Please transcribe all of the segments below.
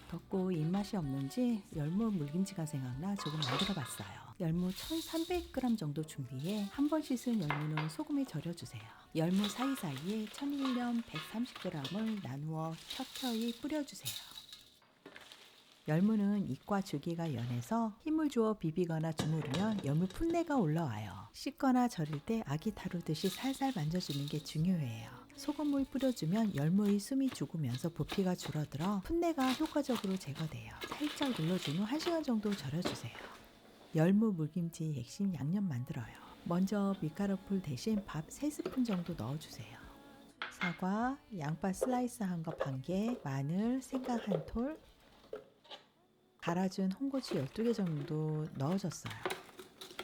덥고 입맛이 없는지 열무 물김치가 생각나 조금 만들어 봤어요. 열무 1300g 정도 준비해 한 번 씻은 열무는 소금에 절여주세요. 열무 사이사이에 천일염 130g을 나누어 켜켜이 뿌려주세요. 열무는 잎과 줄기가 연해서 힘을 주어 비비거나 주무르면 열무 풋내가 올라와요. 씻거나 절일 때 아기 다루듯이 살살 만져주는 게 중요해요. 소금을 뿌려주면 열무의 숨이 죽으면서 부피가 줄어들어 풋내가 효과적으로 제거돼요. 살짝 눌러준 후 1시간 정도 절여주세요. 열무 물김치 핵심 양념 만들어요. 먼저 밀가루풀 대신 밥 3스푼 정도 넣어주세요. 사과, 양파 슬라이스 한 거 반 개, 마늘, 생강 한 톨, 갈아준 홍고추 12개 정도 넣어줬어요.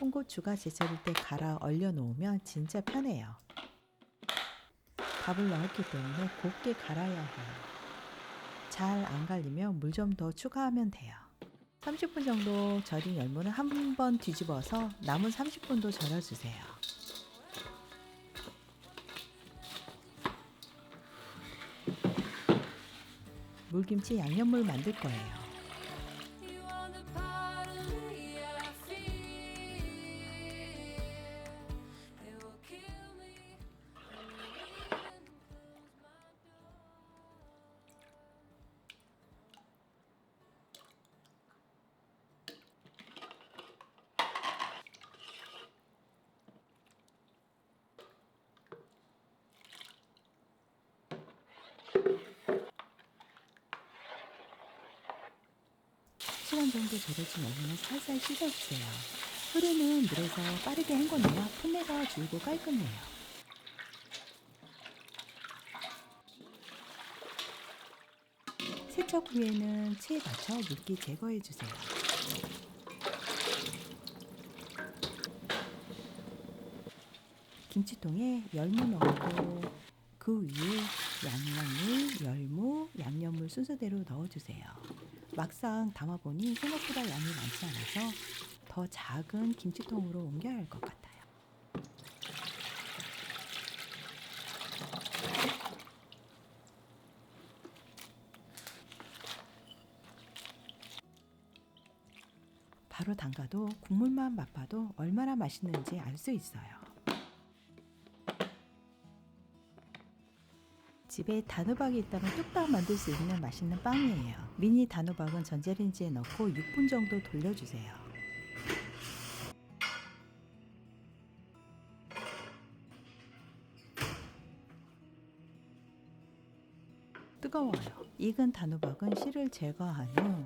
홍고추가 제철일 때 갈아 얼려 놓으면 진짜 편해요. 밥을 넣었기 때문에 곱게 갈아야 해요. 잘 안 갈리면 물 좀 더 추가하면 돼요. 30분 정도 절인 열무는 한 번 뒤집어서 남은 30분도 절여주세요. 물김치 양념물 만들 거예요. 시간 정도 절여진 열무는 살살 씻어주세요. 흐르는 물에서 빠르게 헹궈내야 풋내가 줄고 깔끔해요. 세척 후에는 체에 맞춰 물기 제거해주세요. 김치통에 열무 넣고 그 위에 양념물, 열무, 양념물 순서대로 넣어주세요. 막상 담아보니 생각보다 양이 많지 않아서 더 작은 김치통으로 옮겨야 할 것 같아요. 바로 담가도 국물만 맛봐도 얼마나 맛있는지 알 수 있어요. 집에 단호박이 있다면 뚝딱 만들 수 있는 맛있는 빵이에요. 미니 단호박은 전자레인지에 넣고 6분 정도 돌려주세요. 뜨거워요. 익은 단호박은 씨를 제거한 후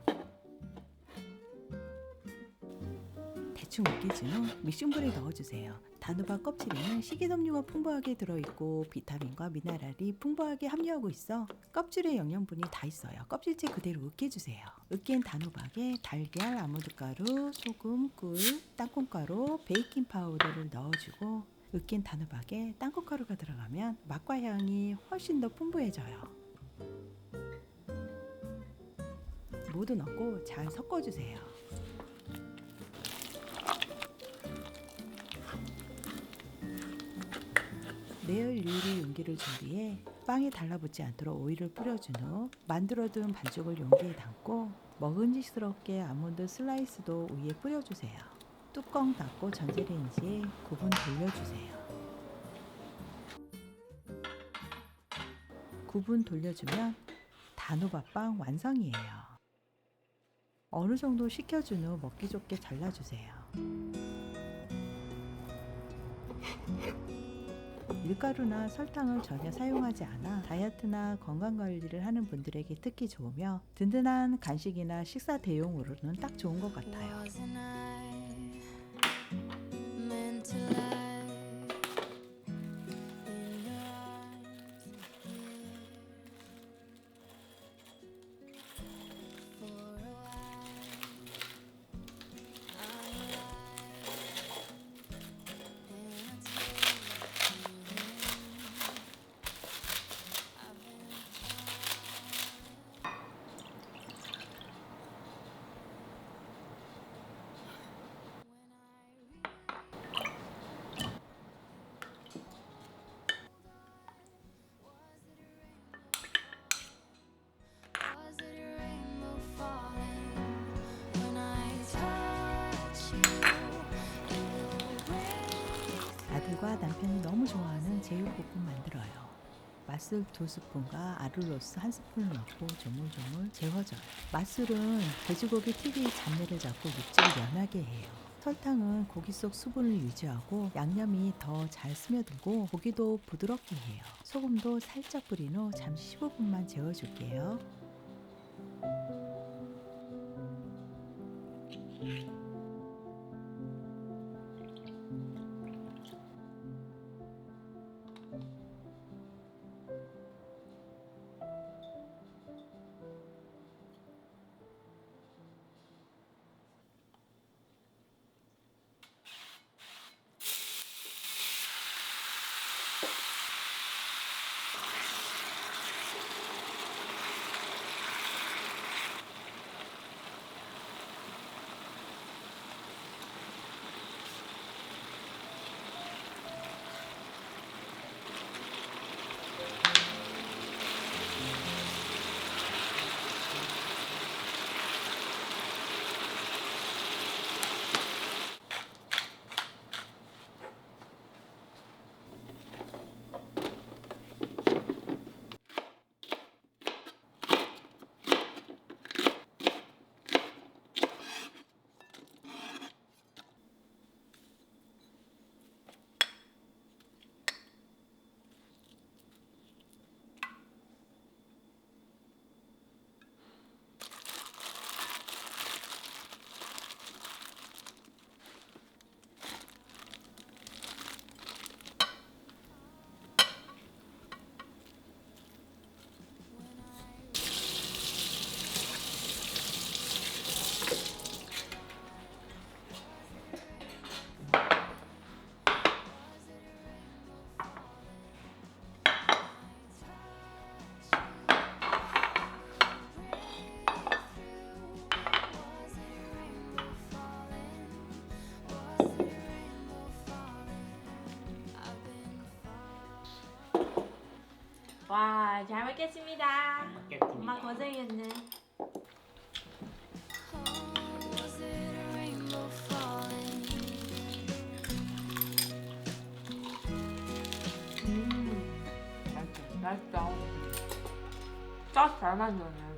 대충 으깨진 후 믹싱볼에 넣어주세요. 단호박 껍질에는 식이섬유가 풍부하게 들어있고 비타민과 미네랄이 풍부하게 함유하고 있어 껍질에 영양분이 다 있어요. 껍질째 그대로 으깨주세요. 으깬 단호박에 달걀, 아몬드가루, 소금, 꿀, 땅콩가루, 베이킹 파우더를 넣어주고 으깬 단호박에 땅콩가루가 들어가면 맛과 향이 훨씬 더 풍부해져요. 모두 넣고 잘 섞어주세요. 내열 유리 용기를 준비해 빵에 달라붙지 않도록 오일을 뿌려준 후 만들어둔 반죽을 용기에 담고 먹음직스럽게 아몬드 슬라이스도 위에 뿌려주세요. 뚜껑 닫고 전자레인지에 9분 돌려주세요. 9분 돌려주면 단호박빵 완성이에요. 어느 정도 식혀준 후 먹기 좋게 잘라주세요. 밀가루나 설탕을 전혀 사용하지 않아 다이어트나 건강관리를 하는 분들에게 특히 좋으며 든든한 간식이나 식사 대용으로는 딱 좋은 것 같아요. 아들과 남편이 너무 좋아하는 제육볶음 만들어요. 맛술 2스푼과 아룰로스 1스푼을 넣고 조물조물 재워줘요. 맛술은 돼지고기 특유의 잡내를 잡고 육질을 연하게 해요. 설탕은 고기 속 수분을 유지하고 양념이 더 잘 스며들고 고기도 부드럽게 해요. 소금도 살짝 뿌린 후 잠시 15분만 재워줄게요. 와, 잘 먹겠습니다. 먹겠습니다. 엄마 고생했네. 맛있다. 짜 잘 만드네.